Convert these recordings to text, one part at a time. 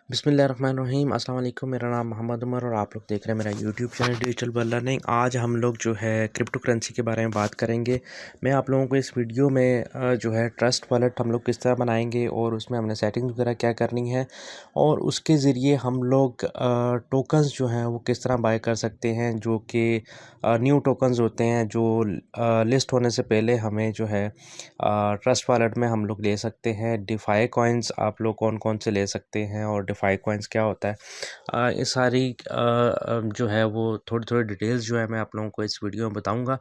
बिस्मिल्लाहिर्रहमानिर्रहीम अस्सलाम वालेकुम। मेरा नाम मोहम्मद उमर और आप लोग देख रहे हैं मेरा YouTube channel digital world learning. आज हम लोग जो है क्रिप्टो करेंसी के बारे में बात करेंगे। मैं आप लोगों को इस वीडियो में जो है ट्रस्ट वॉलेट हम लोग किस तरह बनाएंगे और उसमें हमने सेटिंग्स वगैरह क्या करनी है और उसके ज़रिए हम लोग टोकन्स जो हैं वो किस तरह बाय कर सकते हैं, जो कि न्यू टोकन्स होते हैं जो लिस्ट होने से पहले हमें जो है ट्रस्ट वॉलेट में हम लोग ले सकते हैं। डिफ़ाई कॉइन्स आप लोग कौन कौन से ले सकते हैं और डिफ़ाई कॉइन्स क्या होता है, ये सारी जो है वो थोड़ी थोड़ी डिटेल्स जो है मैं आप लोगों को इस वीडियो में बताऊंगा।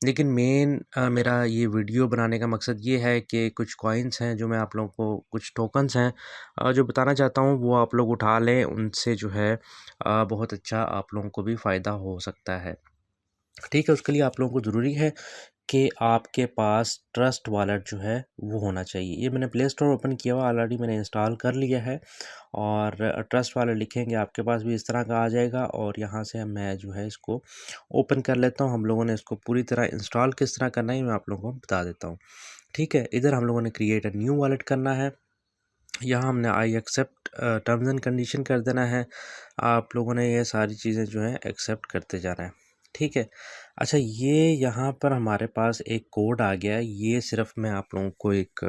लेकिन मेन मेरा ये वीडियो बनाने का मकसद ये है कि कुछ कॉइन्स हैं जो मैं आप लोगों को, कुछ टोकन्स हैं जो बताना चाहता हूँ, वो आप लोग उठा लें। उनसे जो है बहुत अच्छा आप लोगों को भी फ़ायदा हो सकता है। ठीक है, उसके लिए आप लोगों को ज़रूरी है कि आपके पास ट्रस्ट वॉलेट जो है वो होना चाहिए। ये मैंने प्ले स्टोर ओपन किया हुआ, ऑलरेडी मैंने इंस्टॉल कर लिया है। और ट्रस्ट वॉलेट लिखेंगे आपके पास भी इस तरह का आ जाएगा और यहाँ से मैं जो है इसको ओपन कर लेता हूँ। हम लोगों ने इसको पूरी तरह इंस्टॉल किस तरह करना है मैं आप लोगों को बता देता हूँ। ठीक है, इधर हम लोगों ने क्रिएट अ न्यू वॉलेट करना है। यहाँ हमने I accept terms and condition कर देना है। आप लोगों ने ये सारी चीज़ें जो है एक्सेप्ट करते जाना है। ठीक है, अच्छा ये यहाँ पर हमारे पास एक कोड आ गया है। ये सिर्फ मैं आप लोगों को एक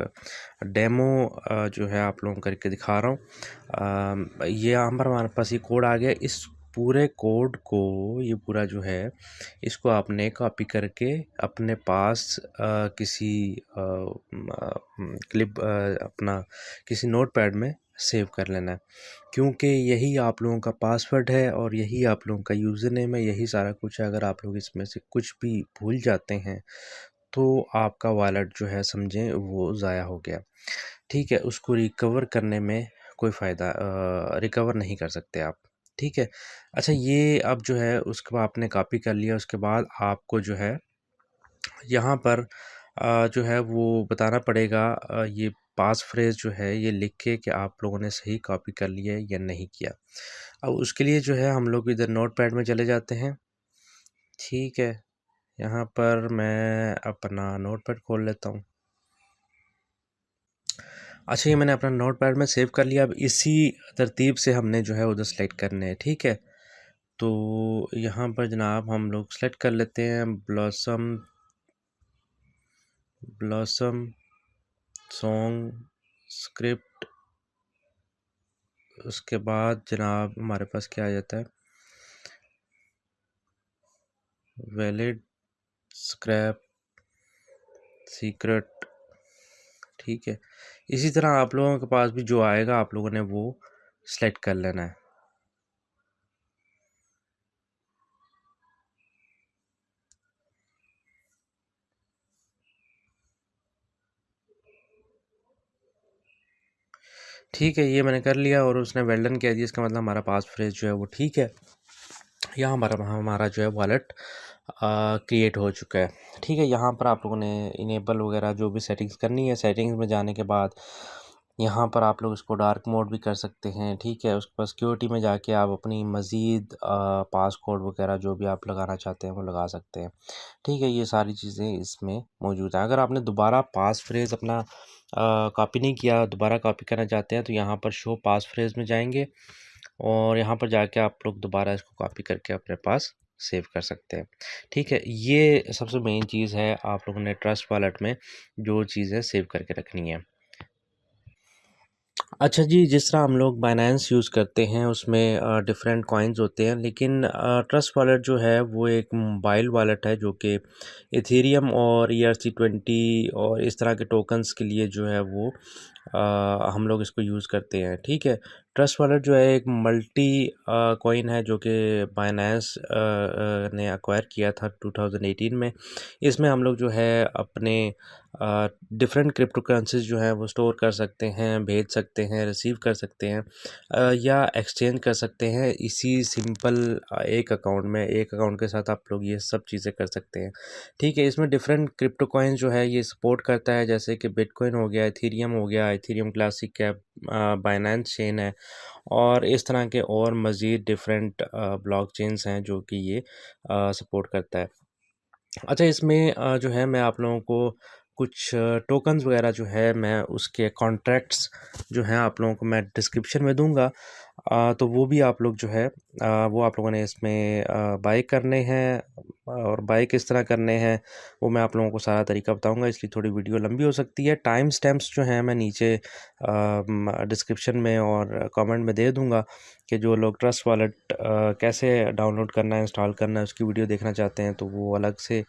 डेमो जो है आप लोगों को करके दिखा रहा हूँ। ये यहाँ पर हमारे पास ये कोड आ गया। इस पूरे कोड को, ये पूरा जो है, इसको आपने कॉपी करके अपने पास किसी क्लिप अपना किसी नोटपैड में सेव कर लेना है, क्योंकि यही आप लोगों का पासवर्ड है और यही आप लोगों का यूज़र नेम है, यही सारा कुछ है। अगर आप लोग इसमें से कुछ भी भूल जाते हैं तो आपका वॉलेट जो है समझें वो ज़ाया हो गया। ठीक है, उसको रिकवर करने में कोई फ़ायदा रिकवर नहीं कर सकते आप। ठीक है, अच्छा ये अब जो है उसके बाद आपने कॉपी कर लिया, उसके बाद आपको जो है यहाँ पर जो है वो बताना पड़ेगा, ये पास फ्रेज़ जो है ये लिख के कि आप लोगों ने सही कॉपी कर लिया है या नहीं किया। अब उसके लिए जो है हम लोग इधर नोटपैड में चले जाते हैं। ठीक है, यहाँ पर मैं अपना नोटपैड खोल लेता हूँ। अच्छा ये मैंने अपना नोटपैड में सेव कर लिया। अब इसी तरतीब से हमने जो है उधर सेलेक्ट करने हैं। ठीक है, तो यहाँ पर जनाब हम लोग सेलेक्ट कर लेते हैं ब्लॉसम ब्लॉसम सॉन्ग स्क्रिप्ट। उसके बाद जनाब हमारे पास क्या आ जाता है, वैलिड स्क्रैप सीक्रेट। ठीक है, इसी तरह आप लोगों के पास भी जो आएगा आप लोगों ने वो सेलेक्ट कर लेना है। ठीक है, ये मैंने कर लिया और उसने वेल डन कह दिया, इसका मतलब हमारा पास फ्रेज जो है वो ठीक है। यहाँ हमारा हमारा जो है वॉलेट क्रिएट हो चुका है। ठीक है, यहाँ पर आप लोगों ने इनेबल वगैरह जो भी सेटिंग्स करनी है, सेटिंग्स में जाने के बाद यहाँ पर आप लोग इसको डार्क मोड भी कर सकते हैं। ठीक है, उसके बाद सिक्योरिटी में जाके आप अपनी मज़ीद पासकोड वगैरह जो भी आप लगाना चाहते हैं वो लगा सकते हैं। ठीक है, ये सारी चीज़ें इसमें मौजूद हैं। अगर आपने दोबारा पास फ्रेज़ अपना कॉपी नहीं किया, दोबारा कॉपी करना चाहते हैं, तो यहाँ पर शो पास फ्रेज़ में जाएंगे और यहाँ पर जाके आप लोग दोबारा इसको कॉपी करके अपने पास सेव कर सकते हैं। ठीक है, ये सबसे मेन चीज़ है आप लोगों ने ट्रस्ट वॉलेट में जो चीज़ें सेव करके रखनी है। अच्छा जी, जिस तरह हम लोग बाइनेंस यूज़ करते हैं उसमें डिफरेंट कॉइन्स होते हैं, लेकिन ट्रस्ट वॉलेट जो है वो एक मोबाइल वॉलेट है जो कि इथेरियम और ERC20 और इस तरह के टोकन्स के लिए जो है वो हम लोग इसको यूज़ करते हैं। ठीक है, ट्रस्ट वॉलेट जो है एक मल्टी कॉइन है जो कि बाइनेंस ने एक्वायर किया था 2018 में। इसमें हम लोग जो है अपने डिफरेंट क्रिप्टो करेंसीज जो हैं वो स्टोर कर सकते हैं, भेज सकते हैं, रिसीव कर सकते हैं या एक्सचेंज कर सकते हैं इसी सिंपल एक अकाउंट में। एक अकाउंट के साथ आप लोग ये सब चीज़ें कर सकते हैं। ठीक है, इसमें डिफरेंट क्रिप्टो कॉइन जो है ये सपोर्ट करता है, जैसे कि बिटकॉइन हो गया, इथेरियम हो गया, इथेरियम क्लासिक है, बाइनेंस चेन है और इस तरह के और मज़ीद डिफरेंट ब्लॉकचेन्स हैं जो कि ये सपोर्ट करता है। अच्छा इसमें जो है मैं आप लोगों को कुछ टोकन्स वगैरह जो है मैं उसके कॉन्ट्रैक्ट्स जो हैं आप लोगों को मैं डिस्क्रिप्शन में दूंगा। तो वो भी आप लोग जो है वो आप लोगों ने इसमें बाय करने हैं, और बाय किस तरह करने हैं वो मैं आप लोगों को सारा तरीका बताऊंगा, इसलिए थोड़ी वीडियो लंबी हो सकती है। टाइम स्टैम्प्स जो हैं मैं नीचे डिस्क्रिप्शन में और कमेंट में दे दूंगा कि जो लोग ट्रस्ट वॉलेट कैसे डाउनलोड करना है, इंस्टॉल करना है, उसकी वीडियो देखना चाहते हैं तो वो अलग से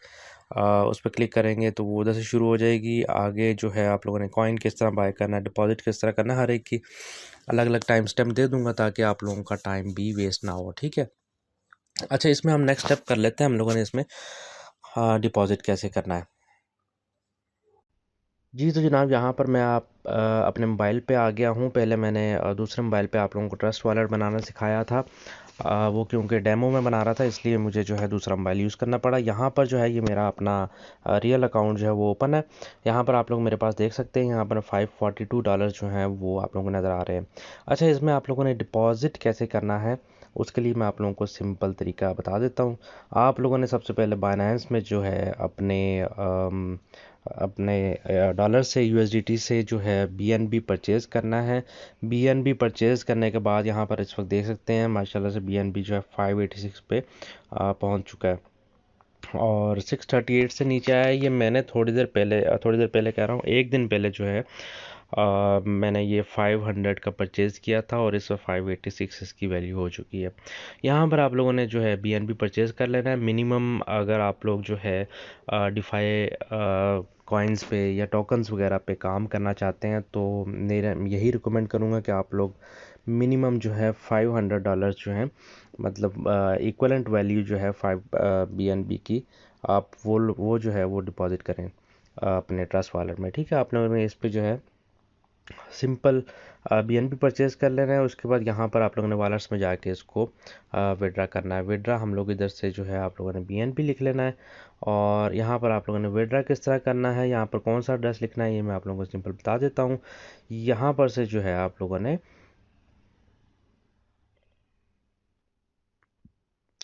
उस पर क्लिक करेंगे तो वो उधर से शुरू हो जाएगी। आगे जो है आप लोगों ने कॉइन किस तरह बाय करना है, डिपॉजिट किस तरह करना है, हर एक की अलग अलग टाइम स्टैम्प दे दूंगा ताकि आप लोगों का टाइम भी वेस्ट ना हो। ठीक है, अच्छा इसमें हम नेक्स्ट स्टेप कर लेते हैं, हम लोगों ने इसमें डिपॉजिट कैसे करना है। जी तो जनाब, यहाँ पर मैं अपने मोबाइल पे आ गया हूँ। पहले मैंने दूसरे मोबाइल पे आप लोगों को ट्रस्ट वॉलेट बनाना सिखाया था। वो क्योंकि डेमो में बना रहा था इसलिए मुझे जो है दूसरा मोबाइल यूज़ करना पड़ा। यहाँ पर जो है ये मेरा अपना रियल अकाउंट जो है वो ओपन है। यहाँ पर आप लोग मेरे पास देख सकते हैं, यहाँ पर $542 जो हैं वो आप लोगों को नज़र आ रहे हैं। अच्छा, इसमें आप लोगों ने डिपॉज़िट कैसे करना है उसके लिए मैं आप लोगों को सिंपल तरीका बता देता हूँ। आप लोगों ने सबसे पहले बाइनेंस में जो है अपने डॉलर से यूएसडीटी से जो है बीएनबी परचेज़ करना है। बीएनबी परचेज़ करने के बाद यहाँ पर इस वक्त देख सकते हैं माशाल्लाह से बीएनबी जो है 586 पे पहुँच चुका है और 638 से नीचे आया है। ये मैंने थोड़ी देर पहले कह रहा हूँ, एक दिन पहले जो है मैंने ये 500 का परचेज़ किया था और इस वक्त 586 इसकी वैल्यू हो चुकी है। यहाँ पर आप लोगों ने जो है बीएनबी परचेज़ कर लेना है। मिनिमम अगर आप लोग जो है डिफाई कॉइन्स पे या टोकन्स वगैरह पे काम करना चाहते हैं तो मेरा यही रिकमेंड करूँगा कि आप लोग मिनिमम जो है $500 जो है, मतलब इक्वलेंट वैल्यू जो है 5 बीएनबी की, आप वो जो है वो डिपॉजिट करें अपने ट्रस्ट वॉलेट में। ठीक है, आपने इस पे जो है सिंपल बीएनबी परचेज़ कर लेना है। उसके बाद यहाँ पर आप लोगों ने वॉलेट्स में जाके इसको विड्रा करना है। विड्रा हम लोग इधर से जो है आप लोगों ने बीएनबी लिख लेना है और यहाँ पर आप लोगों ने विड्रा किस तरह करना है, यहाँ पर कौन सा एड्रेस लिखना है ये मैं आप लोगों को सिंपल बता देता हूँ। यहाँ पर से जो है आप लोगों ने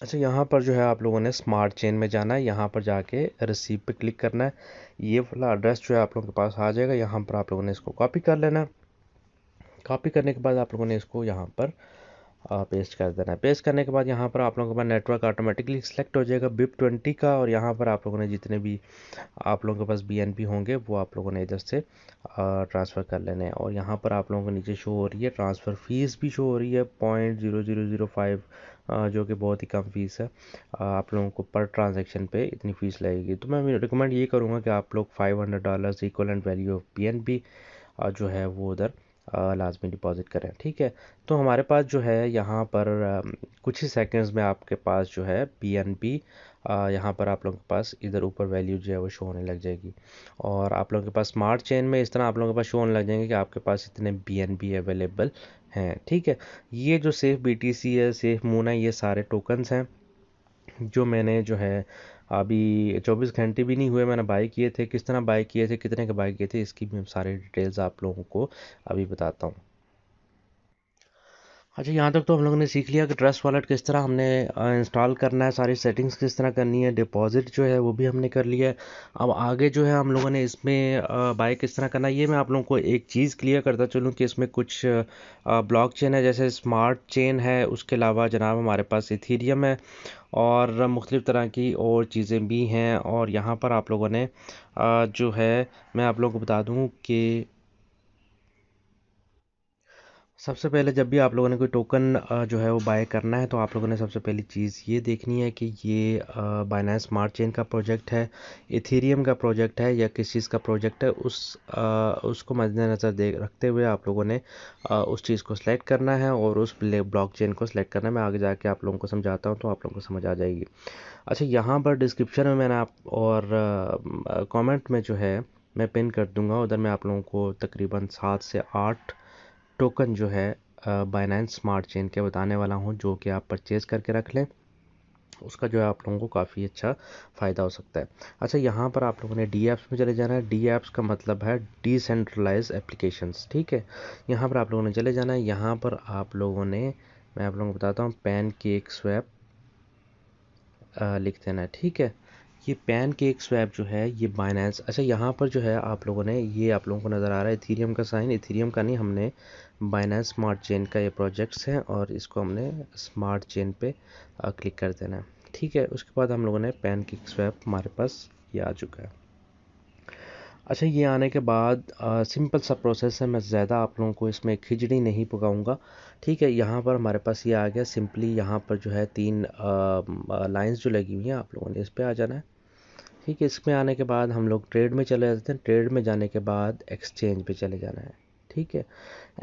अच्छा, यहाँ पर जो है आप लोगों ने स्मार्ट चेन में जाना है। यहाँ पर जाके रिसीव पे क्लिक करना है। ये वाला एड्रेस जो है आप लोगों के पास आ जाएगा। यहाँ पर आप लोगों ने इसको कॉपी कर लेना है। कॉपी करने के बाद आप लोगों ने इसको यहाँ पर पेस्ट कर देना है। पेस्ट करने के बाद यहाँ पर आप लोगों के पास नेटवर्क ऑटोमेटिकली सिलेक्ट हो जाएगा BIP20 का, और यहाँ पर आप लोगों ने जितने भी आप लोगों के पास बीएनबी होंगे वो आप लोगों ने इधर से ट्रांसफ़र कर लेने हैं। और यहाँ पर आप लोगों को नीचे शो हो रही है ट्रांसफ़र फ़ीस भी शो हो रही है 0.0005, जो कि बहुत ही कम फ़ीस है। आप लोगों को पर ट्रांजैक्शन पे इतनी फ़ीस लगेगी। तो मैं रिकमेंड ये करूँगा कि आप लोग $500 इक्वलेंट वैल्यू ऑफ बीएनबी जो है वो उधर लाजमी डिपॉज़िट करें। ठीक है, तो हमारे पास जो है यहाँ पर कुछ ही सेकंड्स में आपके पास जो है बीएनबी यहाँ पर आप लोगों के पास इधर ऊपर वैल्यू जो है वो शो होने लग जाएगी। और आप लोगों के पास स्मार्ट चेन में इस तरह आप लोगों के पास शो होने लग जाएंगे कि आपके पास इतने बीएनबी अवेलेबल हैं। ठीक है, ये जो सेफ बीटीसी है, सेफ मून है, ये सारे टोकन्स हैं जो मैंने जो है अभी 24 घंटे भी नहीं हुए मैंने बाय किए थे। किस तरह बाय किए थे, कितने के बाय किए थे, इसकी भी सारी डिटेल्स आप लोगों को अभी बताता हूँ। अच्छा, यहाँ तक तो हम लोगों ने सीख लिया कि ट्रस्ट वॉलेट किस तरह हमने इंस्टॉल करना है, सारी सेटिंग्स किस तरह करनी है, डिपॉजिट जो है वो भी हमने कर लिया है। अब आगे जो है हम लोगों ने इसमें बाय किस तरह करना है ये मैं आप लोगों को एक चीज़ क्लियर करता चलूँ कि इसमें कुछ ब्लॉक चेन है, जैसे स्मार्ट चेन है, उसके अलावा जनाब हमारे पास इथीरियम है और मुख्तलिफ़ तरह की और चीज़ें भी हैं। और यहाँ पर आप लोगों ने जो है मैं आप लोगों को बता दूँ कि सबसे पहले जब भी आप लोगों ने कोई टोकन जो है वो बाय करना है तो आप लोगों ने सबसे पहली चीज़ ये देखनी है कि ये बाइनेंस स्मार्ट चेन का प्रोजेक्ट है, इथेरियम का प्रोजेक्ट है या किस चीज़ का प्रोजेक्ट है। उसको मद्देनज़र देख रखते हुए आप लोगों ने उस चीज़ को सिलेक्ट करना है और उस ब्लॉक चेन को सिलेक्ट करना है। मैं आगे जाके आप लोगों को समझाता हूँ तो आप लोगों को समझ आ जाएगी। अच्छा, यहाँ पर डिस्क्रिप्शन में मैंने आप और कमेंट में जो है मैं पिन कर दूंगा, उधर मैं आप लोगों को तकरीबन 7 से 8 टोकन जो है बाइनेंस स्मार्ट चेन के बताने वाला हूँ जो कि आप परचेज़ करके रख लें। उसका जो है आप लोगों को काफ़ी अच्छा फ़ायदा हो सकता है। अच्छा, यहाँ पर आप लोगों ने डी ऐप्स में चले जाना है। डी ऐप्स का मतलब है डिसेंट्रलाइज एप्लीकेशंस। ठीक है, यहाँ पर आप लोगों ने चले जाना है। यहाँ पर आप लोगों ने मैं आप लोगों को बताता हूँ पैन केक स्वैप लिख देना है। ठीक है, ये पैनकेक स्वैप जो है ये बाइनेंस, अच्छा यहाँ पर जो है आप लोगों ने, ये आप लोगों को नज़र आ रहा है इथीरियम का साइन, इथीरियम का नहीं, हमने बाइनेंस स्मार्ट चेन का ये प्रोजेक्ट्स हैं और इसको हमने स्मार्ट चेन पे क्लिक कर देना है। ठीक है, उसके बाद हम लोगों ने पैनकेक स्वैप, हमारे पास ये आ चुका है। अच्छा, ये आने के बाद सिंपल सा प्रोसेस है, मैं ज़्यादा आप लोगों को इसमें खिचड़ी नहीं पकाऊंगा। ठीक है, यहाँ पर हमारे पास ये आ गया। सिंपली यहाँ पर जो है 3 लाइंस जो लगी हुई हैं, आप लोगों ने इस पे आ जाना है। ठीक है, इसमें आने के बाद हम लोग ट्रेड में चले जाते हैं। ट्रेड में जाने के बाद एक्सचेंज पे चले जाना है। ठीक है,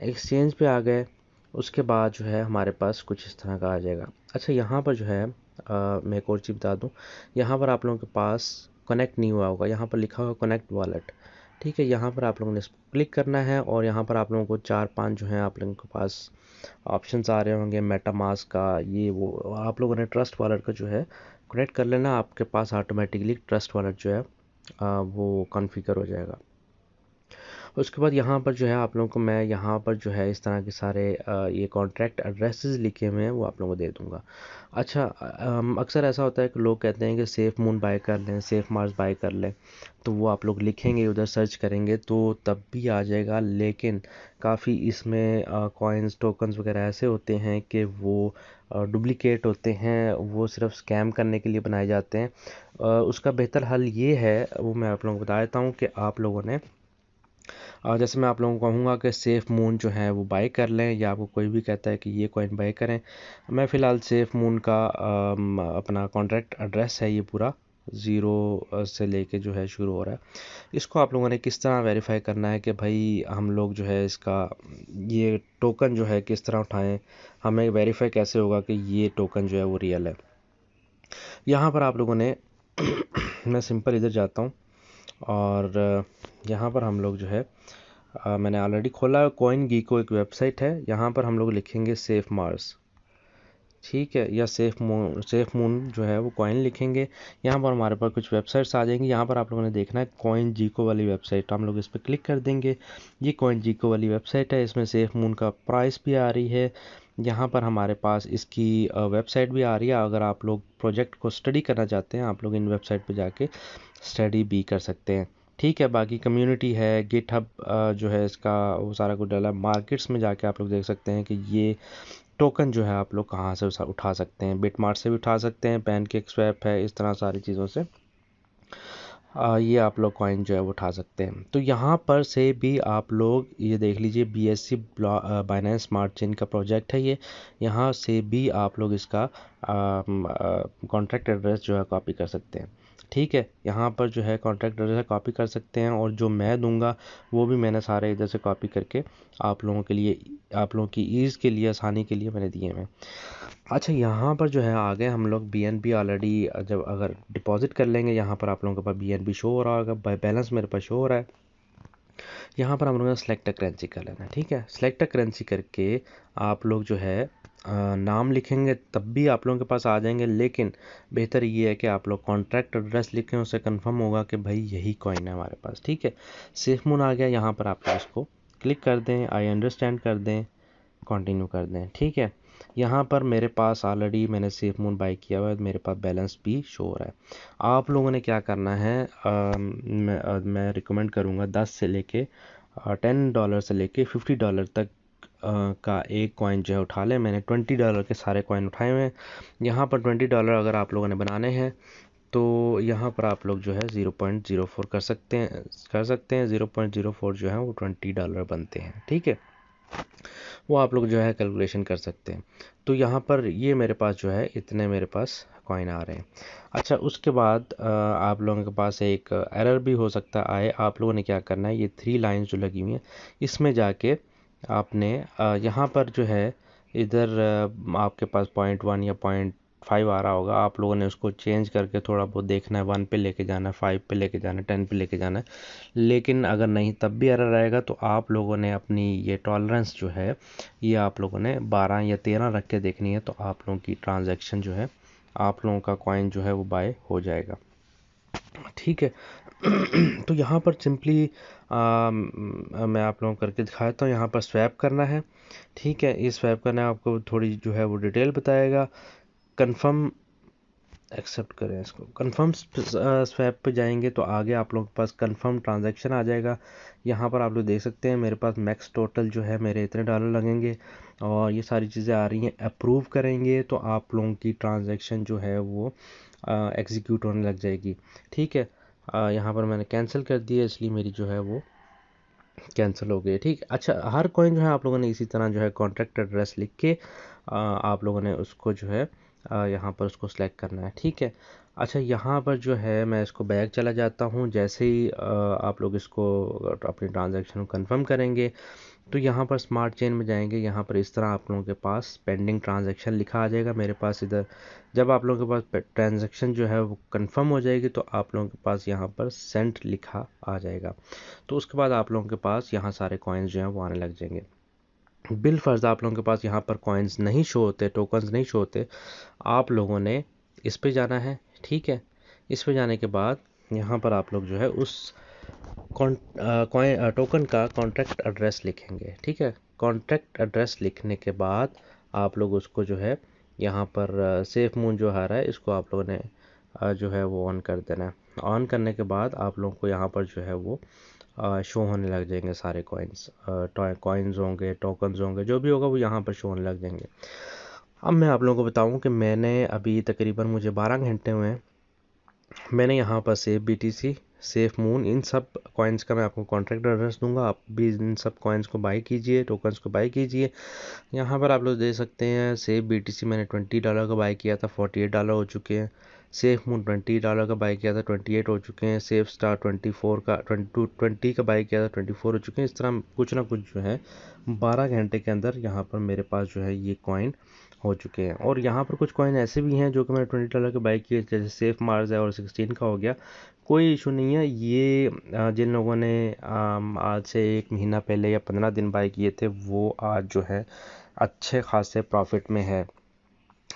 एक्सचेंज पे आ गए, उसके बाद जो है हमारे पास कुछ इस तरह का आ जाएगा। अच्छा, यहाँ पर जो है मैं एक और चीज़ बता दूँ, यहाँ पर आप लोगों के पास कनेक्ट नहीं हुआ होगा, यहाँ पर लिखा होगा कनेक्ट वॉलेट। ठीक है, यहाँ पर आप लोगों ने इस पर क्लिक करना है और यहाँ पर आप लोगों को 4-5 जो है आप लोगों के पास ऑप्शंस आ रहे होंगे, मेटामास्क का, ये वो, आप लोगों ने ट्रस्ट वॉलेट का जो है कनेक्ट कर लेना। आपके पास ऑटोमेटिकली ट्रस्ट वॉलेट जो है वो कॉन्फ़िगर हो जाएगा। उसके बाद यहाँ पर जो है आप लोगों को मैं यहाँ पर जो है इस तरह के सारे ये कॉन्ट्रैक्ट एड्रेसेस लिखे हुए हैं, वो आप लोगों को दे दूँगा। अच्छा, अक्सर ऐसा होता है कि लोग कहते हैं कि सेफ़ मून बाय कर लें, सेफ़ मार्स बाय कर लें, तो वो आप लोग लिखेंगे, उधर सर्च करेंगे तो तब भी आ जाएगा। लेकिन काफ़ी इसमें कॉइन्स, टोकन्स वगैरह ऐसे होते हैं कि वो डुप्लिकेट होते हैं, वो सिर्फ स्कैम करने के लिए बनाए जाते हैं। उसका बेहतर हल ये है, वो मैं आप लोगों को बता देता हूँ कि आप लोगों ने जैसे मैं आप लोगों को कहूँगा कि सेफ़ मून जो है वो बाय कर लें, या आपको कोई भी कहता है कि ये कॉइन बाय करें। मैं फ़िलहाल सेफ़ मून का अपना कॉन्ट्रैक्ट एड्रेस है ये पूरा, ज़ीरो से लेके जो है शुरू हो रहा है। इसको आप लोगों ने किस तरह वेरीफाई करना है कि भाई हम लोग जो है इसका ये टोकन जो है किस तरह उठाएं, हमें वेरीफाई कैसे होगा कि ये टोकन जो है वो रियल है। यहाँ पर आप लोगों ने मैं सिंपल इधर जाता हूँ और यहाँ पर हम लोग जो है मैंने ऑलरेडी खोला है, कॉइन गीको एक वेबसाइट है, यहाँ पर हम लोग लिखेंगे सेफ मार्स। ठीक है, या सेफ मून जो है वो कॉइन लिखेंगे। यहाँ पर हमारे पास कुछ वेबसाइट्स आ जाएंगी, यहाँ पर आप लोगों ने देखना है कॉइन जीको वाली वेबसाइट, हम लोग इस पर क्लिक कर देंगे। ये कॉइन जीको वाली वेबसाइट है, इसमें सेफ मून का प्राइस भी आ रही है, यहाँ पर हमारे पास इसकी वेबसाइट भी आ रही है। अगर आप लोग प्रोजेक्ट को स्टडी करना चाहते हैं, आप लोग इन वेबसाइट पर जाके स्टडी भी कर सकते हैं। ठीक है, बाकी कम्युनिटी है, गिटहब जो है इसका वो सारा कुछ डाला है। मार्केट्स में जाके आप लोग देख सकते हैं कि ये टोकन जो है आप लोग कहाँ से उठा सकते हैं, बिटमार्ट से भी उठा सकते हैं, पैनकेक स्वैप है, इस तरह सारी चीज़ों से ये आप लोग कॉइन जो है वो उठा सकते हैं। तो यहाँ पर से भी आप लोग ये देख लीजिए, BSC बाइनेंस स्मार्ट चेन का प्रोजेक्ट है ये, यहाँ से भी आप लोग इसका कॉन्ट्रैक्ट एड्रेस जो है कॉपी कर सकते हैं। ठीक है, यहाँ पर जो है कॉन्ट्रैक्ट एड्रेस कॉपी कर सकते हैं, और जो मैं दूंगा वो भी मैंने सारे इधर से कॉपी करके आप लोगों के लिए, आप लोगों की ईज़ के लिए, आसानी के लिए मैंने दिए हैं। अच्छा, यहाँ पर जो है आगे हम लोग BNB ऑलरेडी जब अगर डिपॉजिट कर लेंगे, यहाँ पर आप लोगों के पास BNB शो हो रहा होगा, बैलेंस मेरे पास शो हो रहा है। यहाँ पर हम लोगों ने सेलेक्ट करेंसी कर लेना है। ठीक है, सेलेक्ट करेंसी करके आप लोग जो है नाम लिखेंगे, तब भी आप लोगों के पास आ जाएंगे। लेकिन बेहतर ये है कि आप लोग कॉन्ट्रैक्ट एड्रेस लिखें, उससे कंफर्म होगा कि भाई यही कॉइन है हमारे पास। ठीक है, सेफ मून आ गया, यहाँ पर आप लोग इसको क्लिक कर दें, आई अंडरस्टैंड कर दें, कंटिन्यू कर दें। ठीक है, यहाँ पर मेरे पास ऑलरेडी मैंने सेफ मून बाई किया हुआ है, मेरे पास बैलेंस भी शो हो रहा है। आप लोगों ने क्या करना है, मैं रिकमेंड करूँगा 10 से लेके $10 से लेके $50 तक का एक कॉइन जो है उठा लें। मैंने $20 के सारे कॉइन उठाए हुए हैं। यहाँ पर $20 अगर आप लोगों ने बनाने हैं तो यहाँ पर आप लोग जो है 0.04 कर सकते हैं 0.04 जो है वो $20 बनते हैं। ठीक है, वो आप लोग जो है कैलकुलेशन कर सकते हैं। तो यहाँ पर ये मेरे पास जो है इतने मेरे पास कॉइन आ रहे हैं। अच्छा, उसके बाद आप लोगों के पास एक एरर भी हो सकता आए। आप लोगों ने क्या करना है, ये 3 लाइंस जो लगी हुई हैं इसमें जाके आपने यहाँ पर जो है इधर आपके पास 0.1 या 0.5 आ रहा होगा, आप लोगों ने उसको चेंज करके थोड़ा बहुत देखना है, 1 पे लेके जाना है, 5 पे लेके जाना है, 10 पे लेके जाना है। लेकिन अगर नहीं तब भी एरर आएगा, तो आप लोगों ने अपनी ये टॉलरेंस जो है ये आप लोगों ने 12 या 13 रख के देखनी है, तो आप लोगों की ट्रांजैक्शन जो है, आप लोगों का कॉइन जो है वो बाय हो जाएगा। ठीक है, तो यहाँ पर सिंपली मैं आप लोगों को करके दिखाता हूँ। यहाँ पर स्वैप करना है। ठीक है, ये स्वैप करना है, आपको थोड़ी जो है वो डिटेल बताएगा। कंफर्म एक्सेप्ट करें इसको। कंफर्म स्वैप पे जाएंगे तो आगे आप लोगों के पास कंफर्म ट्रांजैक्शन आ जाएगा। यहाँ पर आप लोग देख सकते हैं मेरे पास मैक्स टोटल जो है मेरे इतने डॉलर लगेंगे और ये सारी चीज़ें आ रही हैं। अप्रूव करेंगे तो आप लोगों की ट्रांजैक्शन जो है वो एग्जीक्यूट होने लग जाएगी। ठीक है, यहाँ पर मैंने कैंसिल कर दिया इसलिए मेरी जो है वो कैंसिल हो गई। ठीक, अच्छा, हर कॉइन जो है आप लोगों ने इसी तरह जो है कॉन्ट्रैक्ट एड्रेस लिख के आप लोगों ने उसको जो है यहाँ पर उसको सिलेक्ट करना है। ठीक है, अच्छा, यहाँ पर जो है मैं इसको बैक चला जाता हूँ। जैसे ही आप लोग इसको अपनी ट्रांजैक्शन को कंफर्म करेंगे तो यहाँ पर स्मार्ट चेन में जाएंगे। यहाँ पर इस तरह आप लोगों के पास पेंडिंग ट्रांजैक्शन लिखा आ जाएगा मेरे पास इधर। जब आप लोगों के पास ट्रांजैक्शन जो है वो कंफर्म हो जाएगी तो आप लोगों के पास यहाँ पर सेंट लिखा आ जाएगा। तो उसके बाद आप लोगों के पास यहाँ सारे कॉइन्स जो हैं वो आने लग जाएंगे। बिल फर्ज आप लोगों के पास यहाँ पर कॉइन्स नहीं शो होते, टोकन्स नहीं शो होते, आप लोगों ने इस पे जाना है। ठीक है, इस पे जाने के बाद यहाँ पर आप लोग जो है उस टोकन का कॉन्ट्रैक्ट एड्रेस लिखेंगे। ठीक है, कॉन्ट्रैक्ट एड्रेस लिखने के बाद आप लोग उसको जो है यहाँ पर सेफ मून जो आ रहा है इसको आप लोगों ने जो है वो ऑन कर देना है। ऑन करने के बाद आप लोगों को यहाँ पर जो है वो शो होने लग जाएंगे सारे कॉइन्स होंगे, टोकन्स होंगे, जो भी होगा वो यहाँ पर शो होने लग जाएंगे। अब मैं आप लोगों को बताऊं कि मैंने अभी तकरीबन मुझे 12 घंटे हुए हैं। मैंने यहाँ पर सेफ BTC, सेफ मून, इन सब कॉइन्स का मैं आपको कॉन्ट्रैक्ट एड्रेस दूंगा। आप भी इन सब कॉइन्स को बाई कीजिए, टोकन्स को बाई कीजिए। यहाँ पर आप लोग देख सकते हैं सेफ BTC मैंने $20 का बाई किया था, $48 हो चुके हैं। सेफ मून $20 का बाई किया था, 28 हो चुके हैं। सेफ स्टार 24 का 20 का बाई किया था, 24 हो चुके हैं। इस तरह कुछ ना कुछ जो है 12 घंटे के अंदर यहाँ पर मेरे पास जो है ये कॉइन हो चुके हैं। और यहाँ पर कुछ कॉइन ऐसे भी हैं जो कि मैंने $20 के बाई किए, जैसे सेफ मार्स है और 16 का हो गया। कोई इशू नहीं है। ये जिन लोगों ने आज से 1 महीना पहले या 15 दिन बाई किए थे वो आज जो है अच्छे खासे प्रॉफिट में है।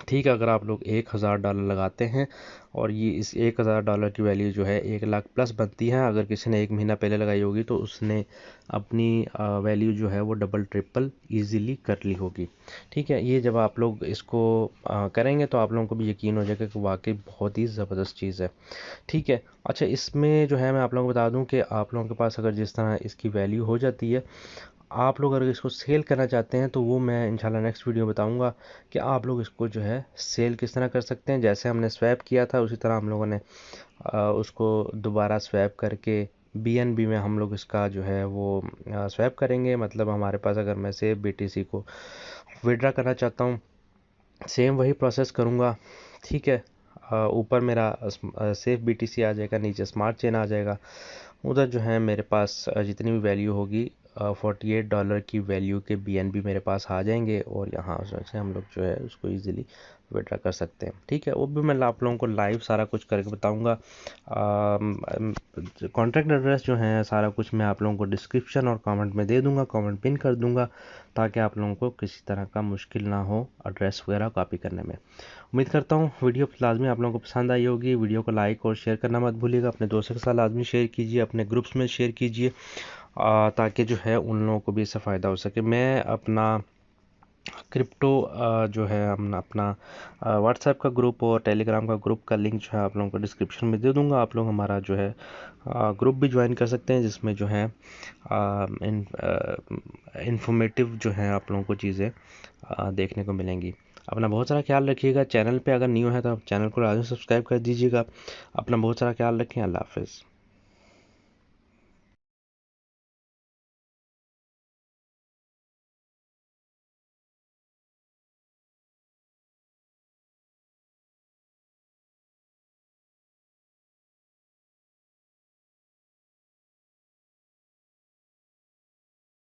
ठीक है, अगर आप लोग $1000 लगाते हैं और ये इस $1000 की वैल्यू जो है 1 लाख प्लस बनती है। अगर किसी ने 1 महीना पहले लगाई होगी तो उसने अपनी वैल्यू जो है वो डबल ट्रिपल इजीली कर ली होगी। ठीक है, ये जब आप लोग इसको करेंगे तो आप लोगों को भी यकीन हो जाएगा कि वाकई बहुत ही ज़बरदस्त चीज़ है। ठीक है, अच्छा, इसमें जो है मैं आप लोगों को बता दूं कि आप लोगों के पास अगर जिस तरह इसकी वैल्यू हो जाती है, आप लोग अगर इसको सेल करना चाहते हैं तो वो मैं इंशाल्लाह नेक्स्ट वीडियो बताऊंगा कि आप लोग इसको जो है सेल किस तरह कर सकते हैं। जैसे हमने स्वैप किया था उसी तरह हम लोगों ने उसको दोबारा स्वैप करके BNB में हम लोग इसका जो है वो स्वैप करेंगे। मतलब हमारे पास अगर मैं सेफ BTC को विड्रा करना चाहता हूँ, सेम वही प्रोसेस करूँगा। ठीक है, ऊपर मेरा सेफ BTC आ जाएगा, नीचे स्मार्ट चेन आ जाएगा। उधर जो है मेरे पास जितनी भी वैल्यू होगी $48 की वैल्यू के BNB मेरे पास आ जाएंगे और यहाँ से हम लोग जो है उसको इजीली विड्रा कर सकते हैं। ठीक है, वो भी मैं आप लोगों को लाइव सारा कुछ करके बताऊंगा। कॉन्टैक्ट एड्रेस जो है सारा कुछ मैं आप लोगों को डिस्क्रिप्शन और कमेंट में दे दूंगा, कमेंट पिन कर दूंगा, ताकि आप लोगों को किसी तरह का मुश्किल ना हो एड्रेस वगैरह कॉपी करने में। उम्मीद करता हूँ वीडियो लाजमी आप लोगों को पसंद आई होगी। वीडियो को लाइक और शेयर करना मत भूलिएगा। अपने दोस्तों के साथ लाजमी शेयर कीजिए, अपने ग्रुप्स में शेयर कीजिए, ताकि जो है उन लोगों को भी इससे फ़ायदा हो सके। मैं अपना क्रिप्टो जो है हम अपना व्हाट्सएप का ग्रुप और टेलीग्राम का ग्रुप का लिंक जो है आप लोगों को डिस्क्रिप्शन में दे दूंगा। आप लोग हमारा जो है ग्रुप भी ज्वाइन कर सकते हैं, जिसमें जो है इंफॉर्मेटिव जो है आप लोगों को चीज़ें देखने को मिलेंगी। अपना बहुत सारा ख्याल रखिएगा। चैनल पे अगर न्यू है तो आप चैनल को लाजमी सब्सक्राइब कर दीजिएगा। अपना बहुत सारा ख्याल रखें। अल्लाह हाफ़िज़।